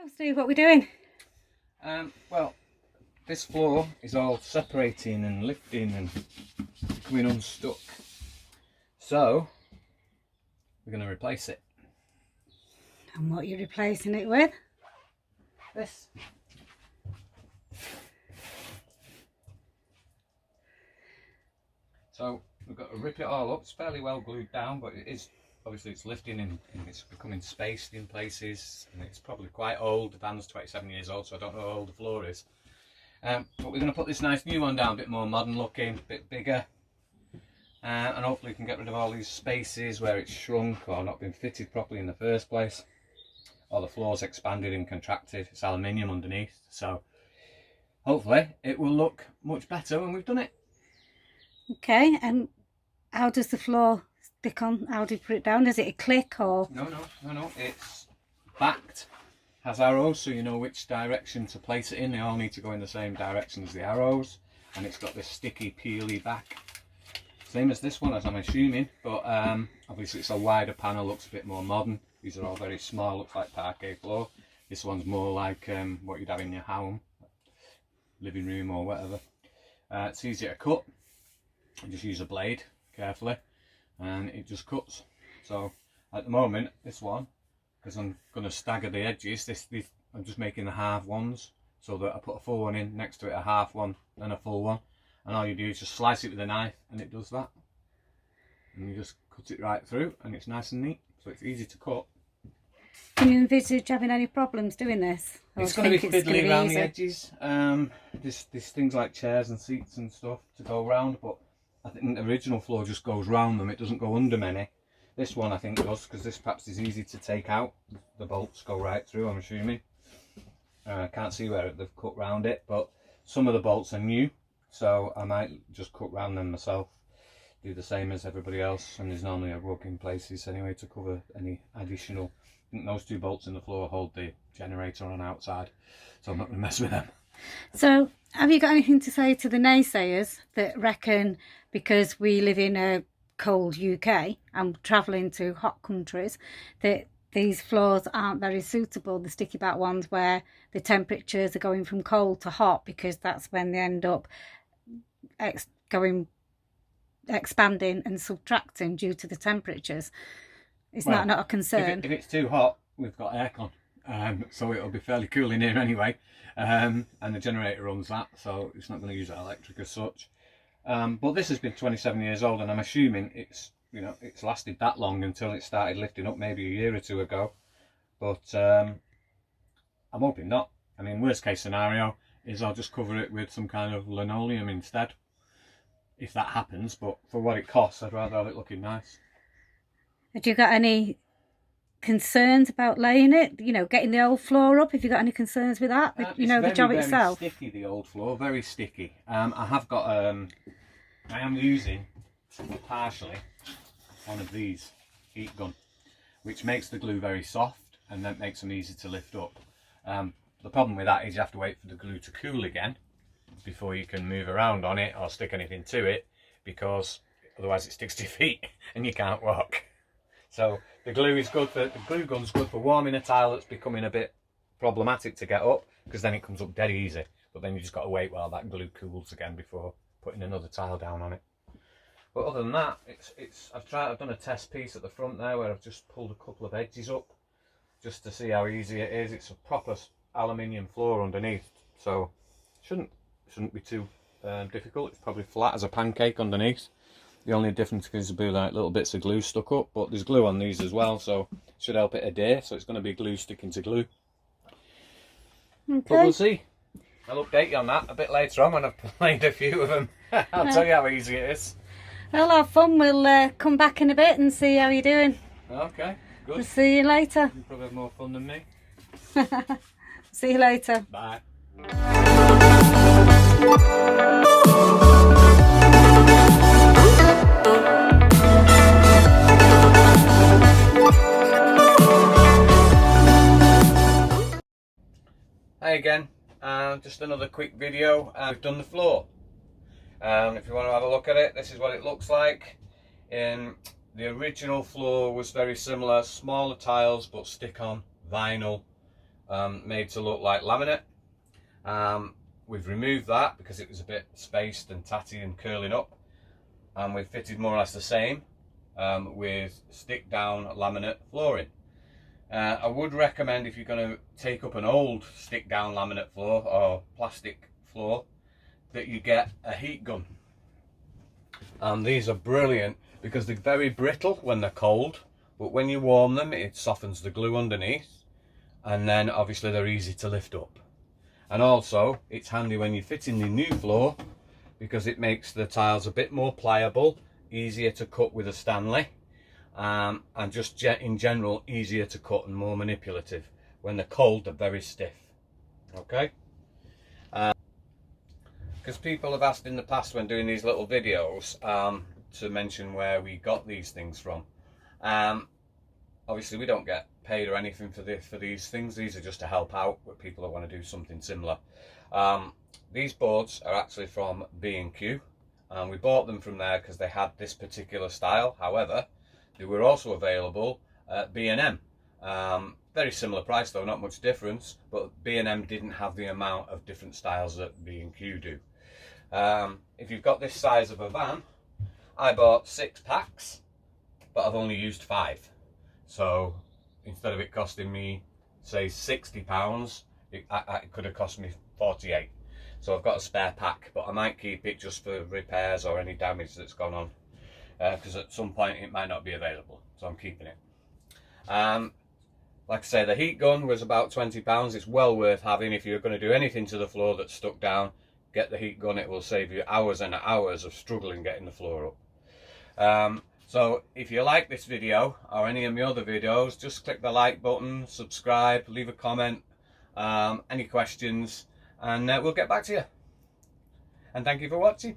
Oh, Steve, what are we doing? Well, this floor is all separating and lifting and becoming unstuck. So, we're going to replace it. And what are you replacing it with? This. So, we've got to rip it all up. It's fairly well glued down, but it is, obviously it's lifting and it's becoming spaced in places, and it's probably quite old. The van's 27 years old, so I don't know how old the floor is. But we're going to put this nice new one down, a bit more modern looking, a bit bigger, and hopefully we can get rid of all these spaces where it's shrunk or not been fitted properly in the first place, or the floor's expanded and contracted. It's aluminium underneath, so hopefully it will look much better when we've done it. Okay, and how does the floor stick on? How do you put it down? Is it a click or? No, it's backed, has arrows, so you know which direction to place it in. They all need to go in the same direction as the arrows, and it's got this sticky, peely back. Same as this one, as I'm assuming, but obviously it's a wider panel, looks a bit more modern. These are all very small, looks like parquet floor. This one's more like what you'd have in your home, living room or whatever. It's easier to cut. You just use a blade carefully and it just cuts. So at the moment, this one, because I'm going to stagger the edges, I'm just making the half ones, so that I put a full one in next to it, a half one and a full one, and all you do is just slice it with a knife and it does that, and you just cut it right through and it's nice and neat, so it's easy to cut. Can you envisage having any problems doing this? It's going to be fiddly around the edges. There's things like chairs and seats and stuff to go round, but I think the original floor just goes round them, it doesn't go under many. This one I think does, because this perhaps is easy to take out. The bolts go right through, I'm assuming. I can't see where they've cut round it, but some of the bolts are new, so I might just cut round them myself. Do the same as everybody else, and there's normally a rug in places anyway to cover any additional. I think those two bolts in the floor hold the generator on outside, so I'm not going to mess with them. So, have you got anything to say to the naysayers that reckon because we live in a cold UK and travelling to hot countries that these floors aren't very suitable, the sticky back ones where the temperatures are going from cold to hot, because that's when they end up expanding and subtracting due to the temperatures? Is that not a concern? If it's too hot, we've got aircon. So it'll be fairly cool in here anyway, and the generator runs that, so it's not going to use that electric as such. But this has been 27 years old, and I'm assuming it's lasted that long until it started lifting up maybe a year or two ago. But I'm hoping not. I mean, worst case scenario is I'll just cover it with some kind of linoleum instead, if that happens. But for what it costs, I'd rather have it looking nice. Have you got any concerns about laying it, getting the old floor up? Have you got any concerns with that? The job itself? Very sticky, the old floor, very sticky. I have got I am using partially one of these heat gun, which makes the glue very soft and that makes them easy to lift up. The problem with that is you have to wait for the glue to cool again before you can move around on it or stick anything to it, because otherwise it sticks to your feet and you can't walk. So the glue gun's good for warming a tile that's becoming a bit problematic to get up, because then it comes up dead easy. But then you just got to wait while that glue cools again before putting another tile down on it. But other than that, I've done a test piece at the front there where I've just pulled a couple of edges up just to see how easy it is. It's a proper aluminium floor underneath, so shouldn't be too difficult. It's probably flat as a pancake underneath. The only difference is there'll be like little bits of glue stuck up, but there's glue on these as well, so it should help it adhere. So it's going to be glue sticking to glue. Okay. But we'll see. I'll update you on that a bit later on when I've played a few of them. I'll tell you how easy it is. Well, have fun. We'll come back in a bit and see how you're doing. Okay, good. We'll see you later. You probably have more fun than me. See you later. Bye. Hi again, just another quick video. We've done the floor. If you want to have a look at it, this is what it looks like. The original floor was very similar, smaller tiles but stick on vinyl made to look like laminate. We've removed that because it was a bit spaced and tatty and curling up, and we've fitted more or less the same with stick down laminate flooring. I would recommend, if you're going to take up an old stick down laminate floor or plastic floor, that you get a heat gun. These are brilliant because they're very brittle when they're cold, but when you warm them it softens the glue underneath, and then obviously they're easy to lift up. And also it's handy when you're fitting the new floor because it makes the tiles a bit more pliable, easier to cut with a Stanley, and just in general easier to cut and more manipulative. When they're cold they're very stiff. Okay, because people have asked in the past when doing these little videos to mention where we got these things from. Obviously we don't get paid or anything for these things. These are just to help out with people that want to do something similar. These boards are actually from B&Q, and we bought them from there because they had this particular style. However, they were also available at B&M. Very similar price though, not much difference, but B&M didn't have the amount of different styles that B&Q do. If you've got this size of a van, I bought 6 packs, but I've only used 5. So instead of it costing me, say, £60, it could have cost me 48. So I've got a spare pack, but I might keep it just for repairs or any damage that's gone on, because at some point it might not be available, so I'm keeping it. Like I say, the heat gun was about £20. It's well worth having if you're going to do anything to the floor that's stuck down. Get the heat gun, it will save you hours and hours of struggling getting the floor up. So if you like this video or any of my other videos, just click the like button, subscribe, leave a comment, any questions, and we'll get back to you. And thank you for watching.